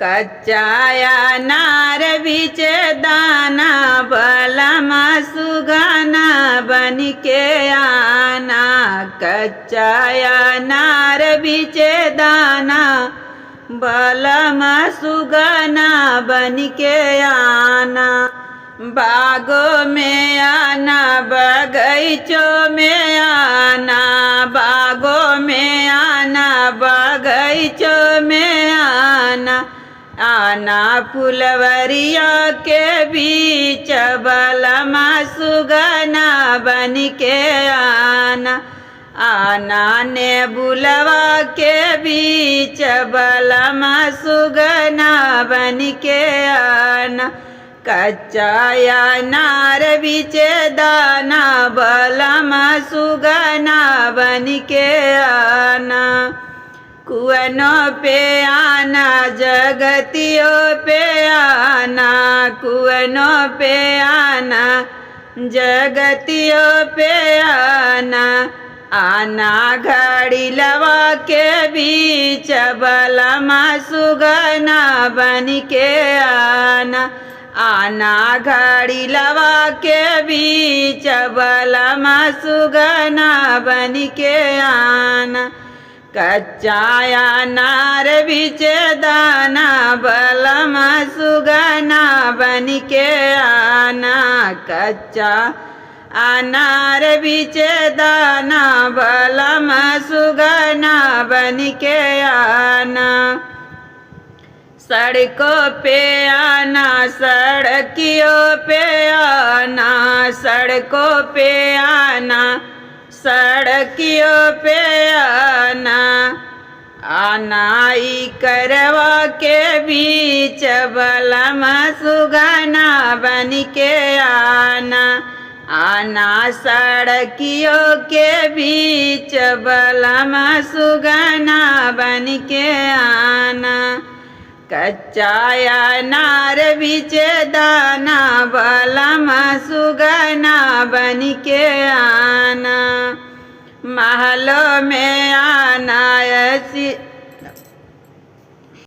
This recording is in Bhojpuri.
कच्चाया नार बीचे दाना बलमा सुगाना बन के आना। कच्चाया नार बीचे दाना बलमा सुगाना बन के आना। बागों में आना बगीचों में आना, बागों में आना बगीचों में आना। आना फुलवरिया के बीच बलमा सुगना बन के आना। आना ने बुलवा के बीच बलमा सुगना बन के आना। कच्चाया नार बीचे दाना बलमा सुगना बन के आना। कुआनों पे आना जगतियों पे आना, कुआनों पे आना जगतियों पे आना। आना घड़ी लवा के बीच बलमा सुगना बन के आना। आना घड़ी लवा के बीच बलमा सुगना बन के आना। कच्चाया नार बीचे दाना बलमा सुगना बन के आना। कच्चा अनार बीचे दाना बलमा सुगना बन के आना। सड़कों पे आना सड़कियों पे आना, सड़कों पे आना सड़कियों पे आना। आना ई करवा के बीच बलमा सुगना बन के आना। आना सड़कियों के बीच बलमा सुगना बन के आना। कच्चाया नार बीचे दाना बलमा सुगना बन के आना। महलों में आना